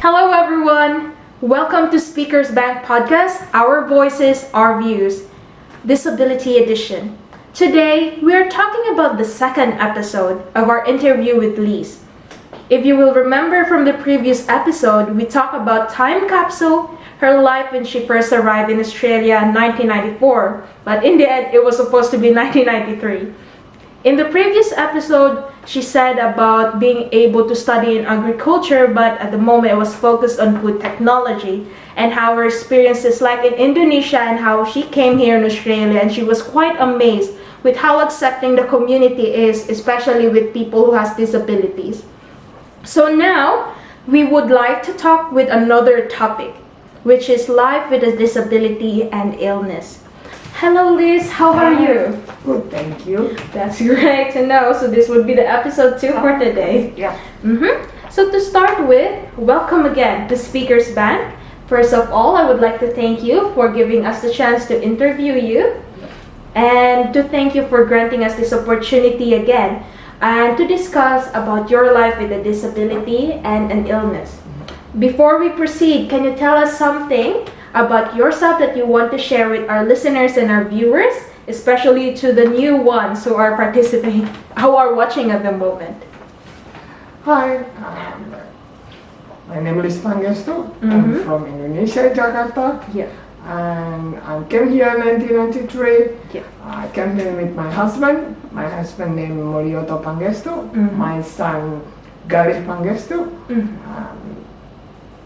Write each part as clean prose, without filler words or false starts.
Hello everyone! Welcome to Speakers Bank Podcast, Our Voices, Our Views, Disability Edition. Today, we are talking about the second episode of our interview with Lise. If you will remember from the previous episode, we talked about Time Capsule, her life when she first arrived in Australia in 1994, but in the end, it was supposed to be 1993. In the previous episode, she said about being able to study in agriculture, but at the moment it was focused on food technology and how her experience is like in Indonesia and how she came here in Australia, and she was quite amazed with how accepting the community is, especially with people who has disabilities. So now, we would like to talk with another topic, which is life with a disability and illness. Hello Liz, how are you? Good, thank you. That's great to know. So this would be the episode 2 for today. Yeah. So to start with, welcome again to Speakers Bank. First of all, I would like to thank you for giving us the chance to interview you and to thank you for granting us this opportunity again and to discuss about your life with a disability and an illness. Before we proceed, can you tell us something about yourself that you want to share with our listeners and our viewers, especially to the new ones who are participating, who are watching at the moment? Hi, my name is Mrs Pangestu. I'm from Indonesia, Jakarta. Yeah. And I came here in 1993. Yeah. I came here with my husband. My husband named Pangestu. My son Garis Pangestu.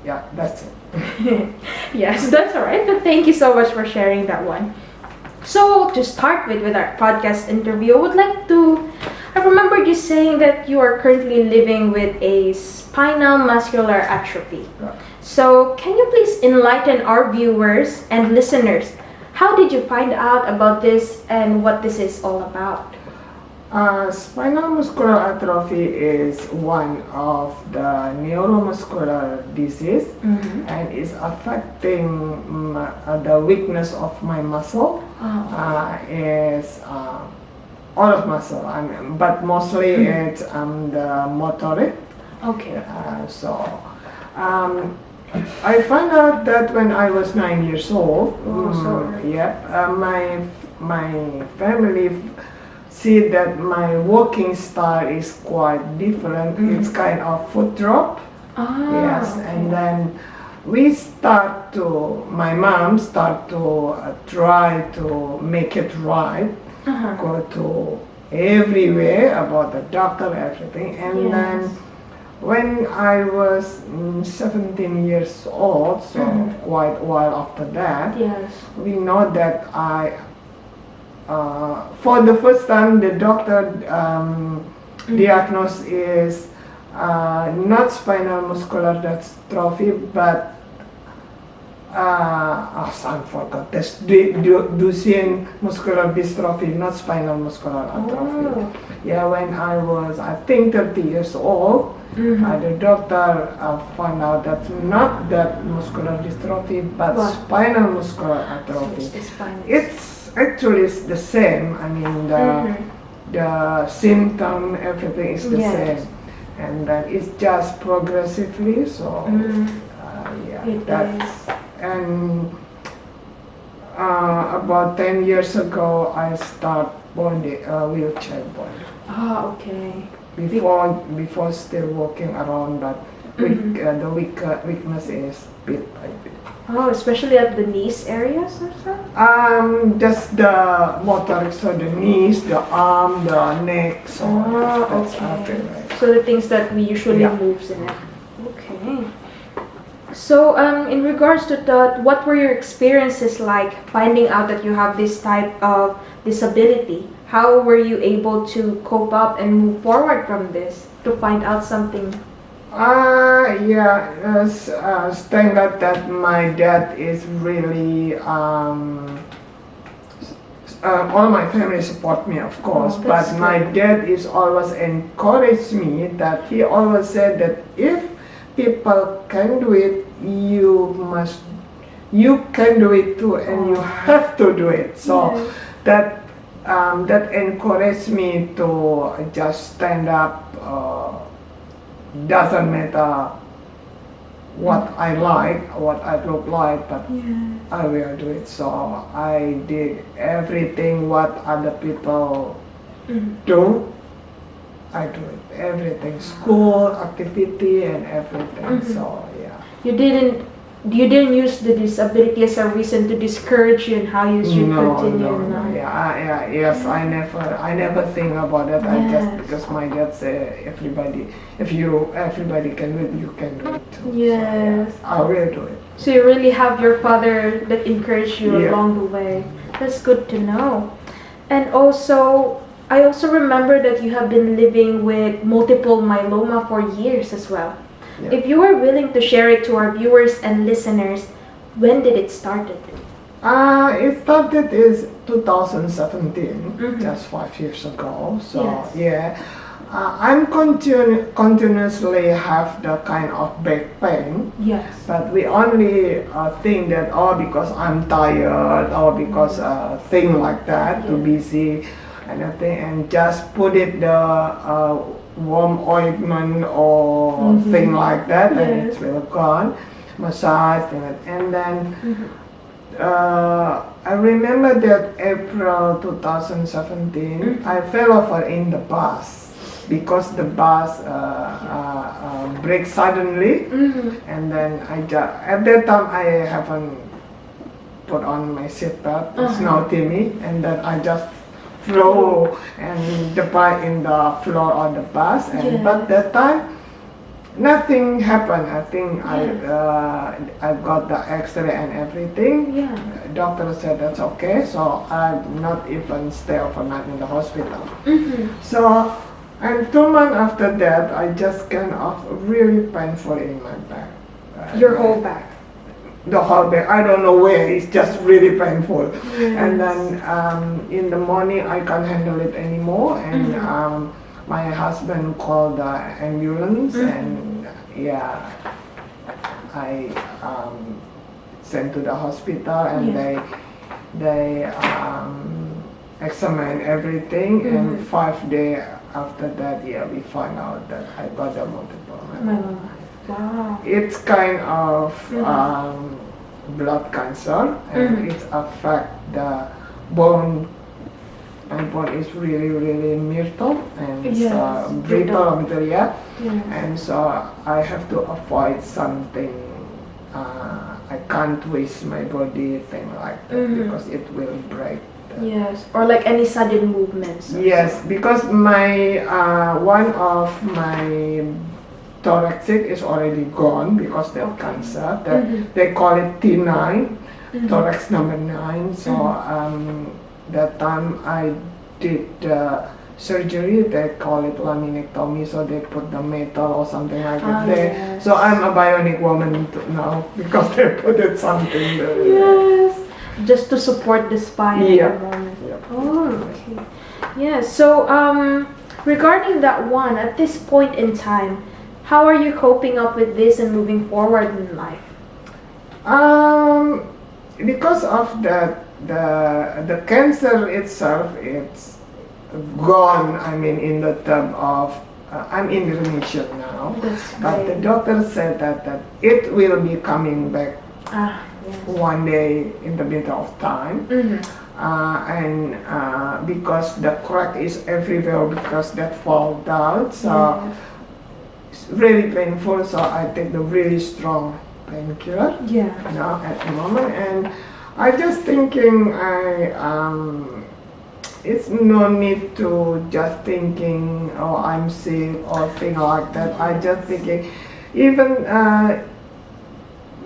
Yeah, that's it. Yes, that's all right. But thank you so much for sharing that one. So to start with our podcast interview, I would like to. I remember you saying that you are currently living with a spinal muscular atrophy. Right. So can you please enlighten our viewers and listeners? How did you find out about this and what this is all about? Spinal muscular atrophy is one of the neuromuscular disease and is affecting the weakness of my muscle. Is all of muscle, but mostly it's the motoric. Okay. I found out that when I was 9 years old. My family see that my walking style is quite different. It's kind of foot drop. Yes, okay. and then my mom start to try to make it right, go to everywhere about the doctor, everything. And then when I was 17 years old, so quite a while after that, we know that for the first time, the doctor diagnosed is not spinal muscular atrophy, but I forgot. That's Duchenne muscular dystrophy, not spinal muscular atrophy. Yeah, when I was, I think, 30 years old, the doctor found out that not that muscular dystrophy, but spinal muscular atrophy. It's actually it's the same. I mean the symptom, everything is the same, and then it's just progressively. So and about 10 years ago, I start wheelchair bound. Okay. Before still walking around, but the weakness is bit by bit. Oh, especially at the knees areas or so? Just the motoric, so the knees, the arm, the neck, so okay. So the things that we usually moves in it. Okay. So in regards to that, what were your experiences like finding out that you have this type of disability? How were you able to cope up and move forward from this to find out something? Thank God that my dad is really, all my family support me, of course, but my dad is always encouraged me, that he always said that if people can do it, you can do it too, and you have to do it. So that encouraged me to just stand up. Doesn't matter what I like, what I look like, but Yeah. I will do it. So I did everything what other people do. I do it. Everything, school, activity, and everything. So yeah. You didn't use the disability as a reason to discourage you in how you should continue in life. Yeah, yes. I never think about that. I just Yes. because my dad said everybody can do it, you can do it too. Yes. So, yeah, I will do it. So you really have your father that encouraged you Yeah. along the way. That's good to know. And also, I also remember that you have been living with multiple myeloma for years as well. Yeah. If you are willing to share it to our viewers and listeners, when did it started? It started is 2017, just 5 years ago. So Yes. yeah, I'm continuously have the kind of back pain. Yes. But we only think that because I'm tired or because thing like that, too busy and everything, and just put it the warm ointment or thing like that, and it's really gone. Massage and then I remember that April 2017, I fell over in the bus because the bus braked suddenly, and then at that time I haven't put on my seatbelt, snow Timmy, and then I just flew and the bike in the floor of the bus, and but that time nothing happened. I think I got the X-ray and everything. Yeah. Doctor said that's okay, so I not even stay overnight in the hospital. So, and 2 months after that, I just kind of really painful in my back. Your whole back. The whole back. I don't know where. It's just really painful. Yes. And then in the morning, I can't handle it anymore, and my husband called the ambulance, and I sent to the hospital, and they examined everything, and 5 days after that, we found out that I got the multiple myeloma. Wow. It's kind of blood cancer, and it affect the bone. My bone is really brittle and brittle material, and so I have to avoid something. I can't waste my body, thing like that, because it will break. Yes, or like any sudden movements. Yes, because my one of my thoracic is already gone because of cancer. They call it T9, thorax number 9. So that time I did surgery. They call it laminectomy. So they put the metal or something like that there. Yes. So I'm a bionic woman now because they put it something there. Yes, just to support the spine at the moment. Oh, okay. Yeah. So regarding that one, at this point in time, how are you coping up with this and moving forward in life? Because of that, the cancer itself, it's gone. I mean, in the term of I'm in remission now. That's But the great. doctor said that it will be coming back Yes. one day in the middle of time. And because the crack is everywhere because that fall down, so it's really painful. So I take the really strong painkiller now at the moment, and I just thinking it's no need to just thinking I'm sick or thing like that. I just thinking even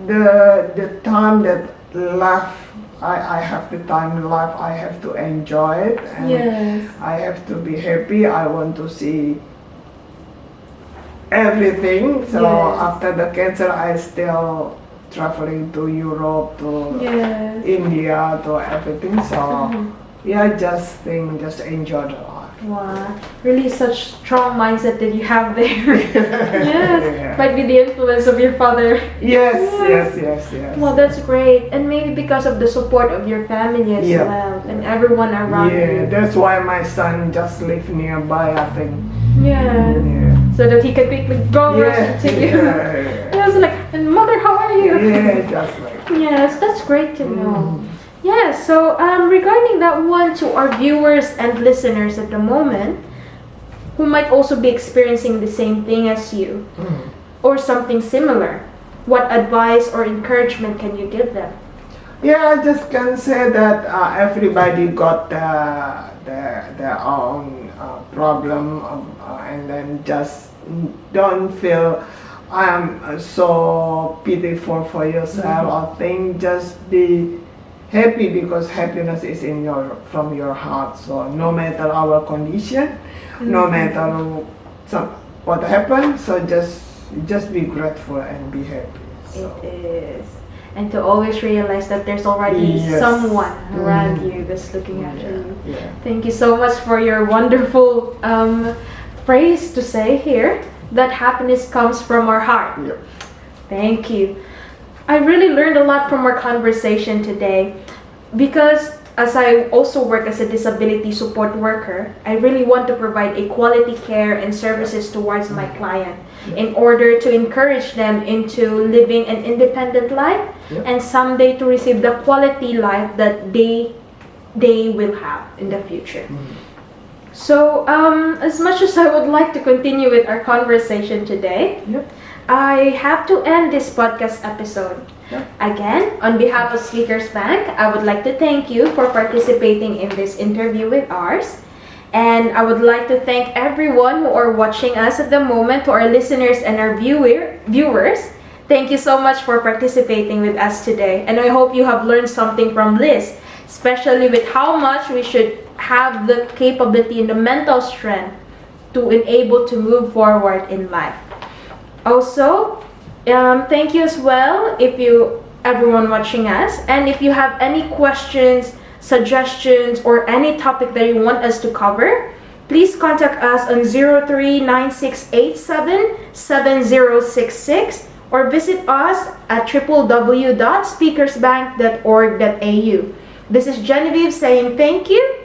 the time that left. I have the time left, I have to enjoy it, and I have to be happy. I want to see everything. So after the cancer, I still traveling to Europe, to India, to everything. So just enjoy the life. Wow, really such strong mindset that you have there. Might be the influence of your father. Yes. Well, that's great, and maybe because of the support of your family as well, and everyone around you. That's why my son just live nearby, I think. So that he can quickly go rush to you. I was like, "Mother, how are you?" Yeah, just like. Yes, that's great to know. Yeah, so regarding that one, to our viewers and listeners at the moment, who might also be experiencing the same thing as you, or something similar, what advice or encouragement can you give them? Yeah, I just can say that everybody got their own problem, and then just don't feel I'm so pitiful for yourself. I think just be happy, because happiness is in from your heart. So no matter our condition, no matter what happened, so just be grateful and be happy. So. It is. And to always realize that there's already someone around you that's looking after you. Yeah. Thank you so much for your wonderful phrase to say here, that happiness comes from our heart. Yep. Thank you. I really learned a lot from our conversation today, because as I also work as a disability support worker, I really want to provide a quality care and services towards my client in order to encourage them into living an independent life and someday to receive the quality life that they will have in the future. So as much as I would like to continue with our conversation today, I have to end this podcast episode. Again, on behalf of Speakers Bank, I would like to thank you for participating in this interview with ours. And I would like to thank everyone who are watching us at the moment, to our listeners and our viewers. Thank you so much for participating with us today. And I hope you have learned something from Liz, especially with how much we should have the capability and the mental strength to enable to move forward in life. Also, thank you as well, everyone watching us, and if you have any questions, suggestions, or any topic that you want us to cover, please contact us on 0396877066 or visit us at www.speakersbank.org.au. This is Genevieve saying thank you,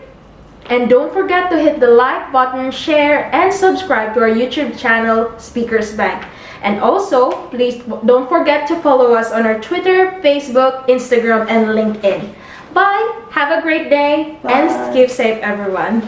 and don't forget to hit the like button, share, and subscribe to our YouTube channel, Speakers Bank. And also, please don't forget to follow us on our Twitter, Facebook, Instagram, and LinkedIn. Bye! Have a great day, and keep safe, everyone.